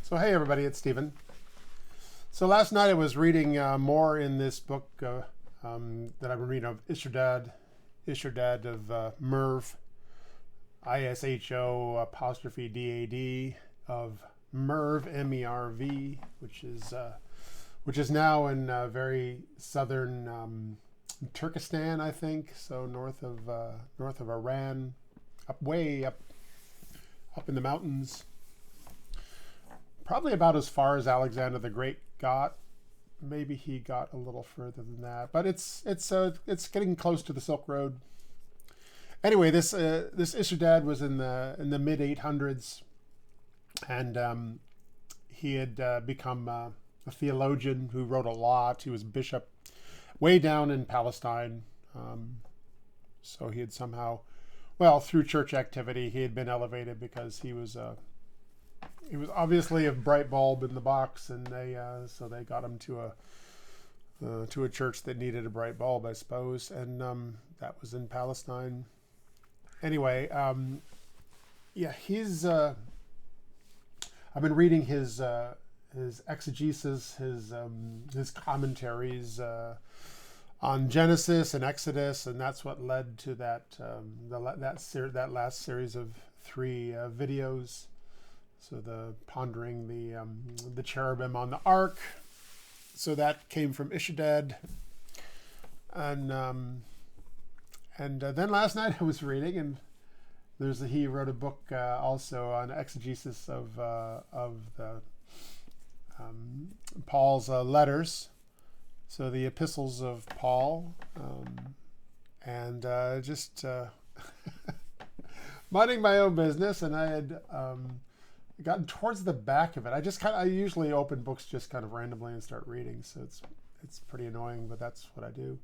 So hey everybody, it's Stephen. So last night I was reading more in this book that I've been reading of Isho'dad of Merv, Isho apostrophe Dad of Merv, Merv, which is now in very southern Turkestan, I think. So north of Iran, way up in the mountains. Probably about as far as Alexander the Great got. Maybe he got a little further than that, but it's getting close to the Silk Road. Anyway, this Isho'dad was in the mid 800s, and he had become a theologian who wrote a lot. He was bishop way down in Palestine, so he had somehow, well, through church activity, he had been elevated because he was obviously a bright bulb in the box, and so they got him to a church that needed a bright bulb, I suppose, and that was in Palestine. Anyway, yeah, I've been reading his exegesis, his commentaries on Genesis and Exodus, and that's what led to that last series of 3 videos. So the pondering the cherubim on the ark. So that came from Isho'dad, and then last night I was reading, and he wrote a book also on exegesis of the Paul's letters, so the epistles of Paul, and just minding my own business, and I had gotten towards the back of it. I usually open books just kind of randomly and start reading, so it's pretty annoying, but that's what I do.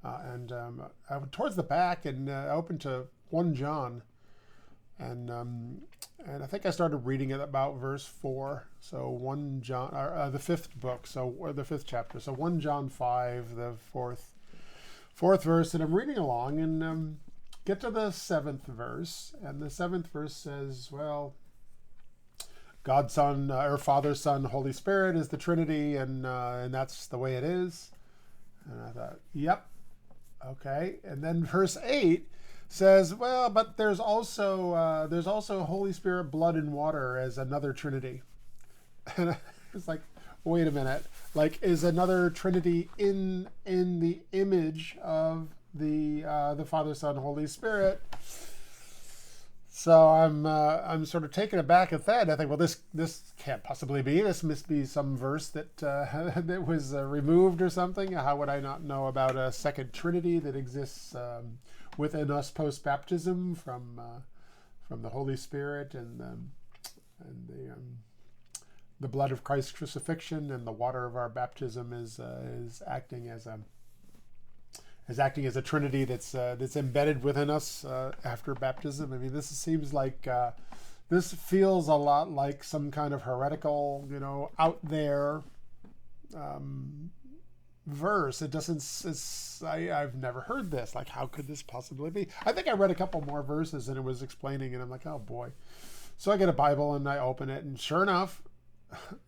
And I went towards the back, and I opened to 1 John, and I think I started reading it about verse 4. So 1 John, the 5th book, or the 5th chapter. So 1 John 5, the fourth verse, and I'm reading along, and get to the 7th verse, and the 7th verse says, well, God, Son, or Father, Son, Holy Spirit is the Trinity, and that's the way it is. And I thought, yep, okay. And then verse 8 says, well, but there's also Holy Spirit, blood, and water as another Trinity. And it's like, wait a minute, like, is another Trinity in the image of the Father, Son, Holy Spirit? So I'm sort of taken aback at that. I think, well, this can't possibly be. This must be some verse that that was removed or something. How would I not know about a second Trinity that exists within us post baptism from the Holy Spirit and the blood of Christ's crucifixion, and the water of our baptism is acting as a Trinity that's embedded within us after baptism. I mean, this seems like this feels a lot like some kind of heretical, out there verse. It doesn't. I've never heard this. Like, how could this possibly be? I think I read a couple more verses, and it was explaining, and I'm like, oh boy. So I get a Bible and I open it, and sure enough,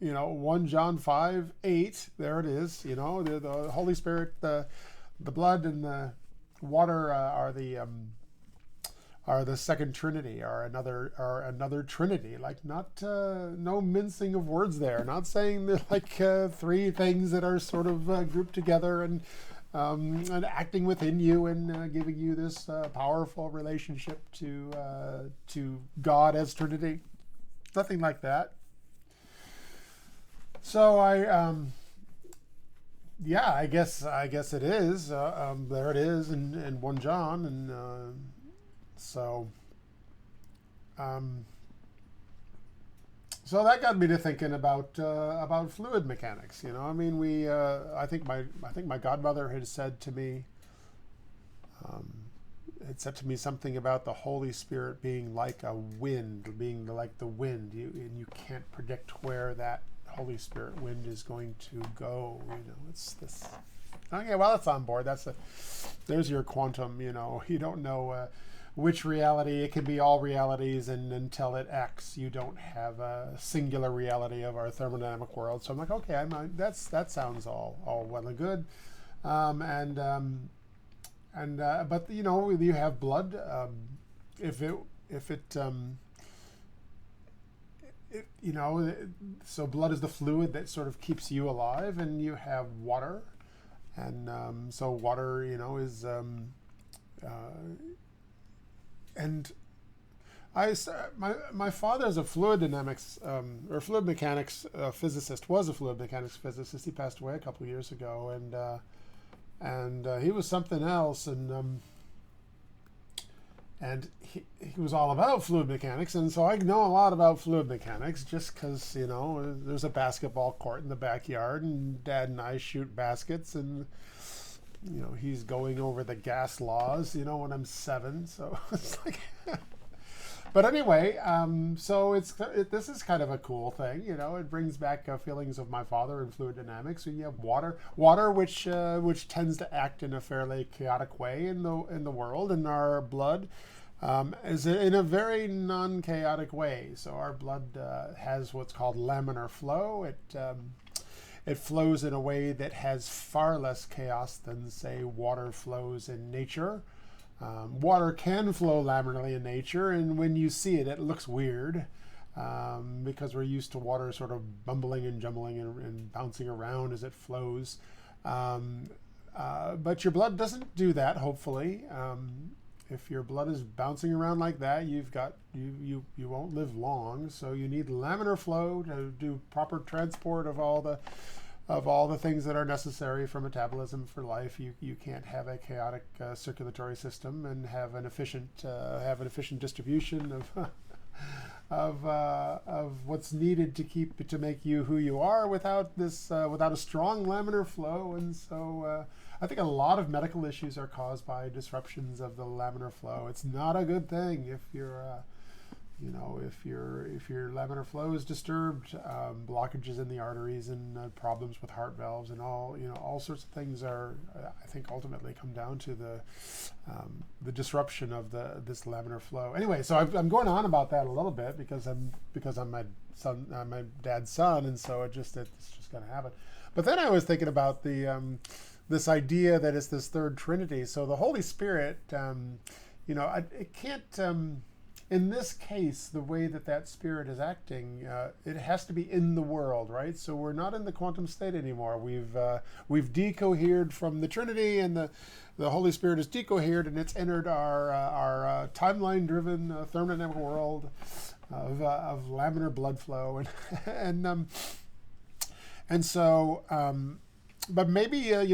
1 John 5:8, there it is. The Holy Spirit, the blood and the water are the second Trinity, are another Trinity. Like, not no mincing of words there. Not saying they're like 3 things that are sort of grouped together and acting within you and giving you this powerful relationship to God as Trinity. Nothing like that. So yeah, I guess it is. There it is in 1 John, and so that got me to thinking about fluid mechanics. I mean, I think my godmother had said to me, something about the Holy Spirit being like a wind, being like the wind. You can't predict where that Holy Spirit wind is going to go. It's this. Okay, well, it's on board. There's your quantum. You don't know which reality. It can be all realities, and until it acts, you don't have a singular reality of our thermodynamic world. So I'm like, okay, that sounds all well and good, but you have blood. If it so blood is the fluid that sort of keeps you alive, and you have water, and so water, is and my father's a fluid dynamics or fluid mechanics physicist. Was a fluid mechanics physicist. He passed away a couple of years ago, and he was something else, and he was all about fluid mechanics, and so I know a lot about fluid mechanics just because, there's a basketball court in the backyard, and Dad and I shoot baskets, and, he's going over the gas laws, when I'm 7, so it's like... But anyway, so this is kind of a cool thing, It brings back feelings of my father in fluid dynamics. And you have water, which tends to act in a fairly chaotic way in the world, and our blood is in a very non-chaotic way. So our blood has what's called laminar flow. It flows in a way that has far less chaos than, say, water flows in nature. Water can flow laminarly in nature, and when you see it, it looks weird because we're used to water sort of bumbling and jumbling and bouncing around as it flows. But your blood doesn't do that, hopefully. If your blood is bouncing around like that, you won't live long. So you need laminar flow to do proper transport of all the things that are necessary for metabolism for life. You can't have a chaotic circulatory system and have an efficient distribution of what's needed to make you who you are without a strong laminar flow. And so I think a lot of medical issues are caused by disruptions of the laminar flow. It's not a good thing if your laminar flow is disturbed, blockages in the arteries and problems with heart valves and all sorts of things are, I think, ultimately come down to the disruption of this laminar flow. Anyway, so I'm going on about that a little bit because I'm my dad's son, and so it's just going to happen. But then I was thinking about this idea that it's this third Trinity. So the Holy Spirit, it can't. In this case, the way that Spirit is acting, it has to be in the world, right? So we're not in the quantum state anymore. We've decohered from the Trinity, and the Holy Spirit is decohered, and it's entered our timeline-driven thermodynamic world of laminar blood flow, and so. But maybe in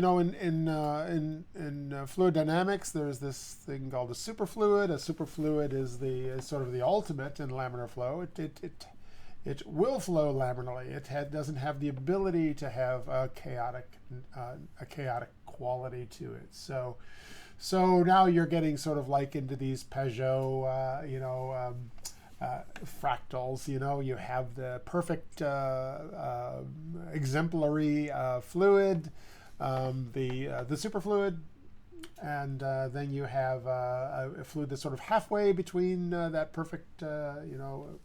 fluid dynamics, there's this thing called a superfluid. A superfluid is sort of the ultimate in laminar flow. It will flow laminarly. It doesn't have the ability to have a chaotic quality to it. So now you're getting sort of like into these Peugeot, fractals. You have the perfect exemplary fluid, the superfluid, and then you have a fluid that's sort of halfway between that perfect,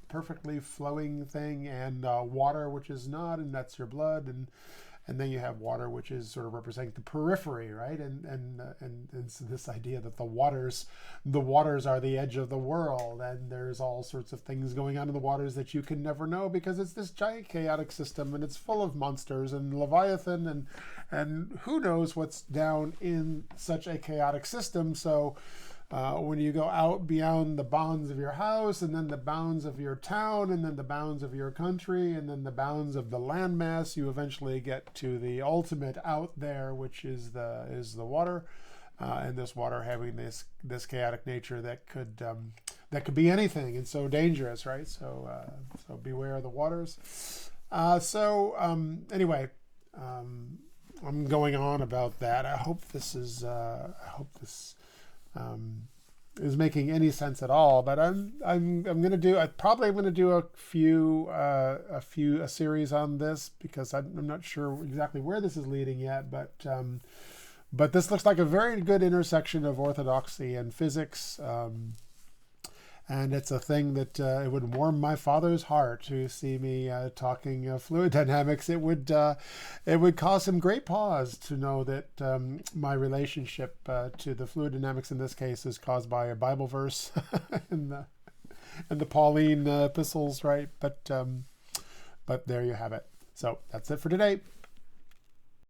perfectly flowing thing and water, which is not, and that's your blood, and then you have water, which is sort of representing the periphery, right? And so this idea that the waters are the edge of the world, and there's all sorts of things going on in the waters that you can never know because it's this giant chaotic system, and it's full of monsters and Leviathan and who knows what's down in such a chaotic system. So when you go out beyond the bounds of your house, and then the bounds of your town, and then the bounds of your country, and then the bounds of the landmass, you eventually get to the ultimate out there, which is the water, and this water having this chaotic nature that could be anything, and so dangerous, right? So beware of the waters. Anyway. I'm going on about that. I hope this is making any sense at all. But I'm going to do. I'm going to do a series on this because I'm not sure exactly where this is leading yet. But this looks like a very good intersection of orthodoxy and physics. And it's a thing that it would warm my father's heart to see me talking fluid dynamics. It would cause him great pause to know that my relationship to the fluid dynamics in this case is caused by a Bible verse in the Pauline epistles, right? But there you have it. So that's it for today.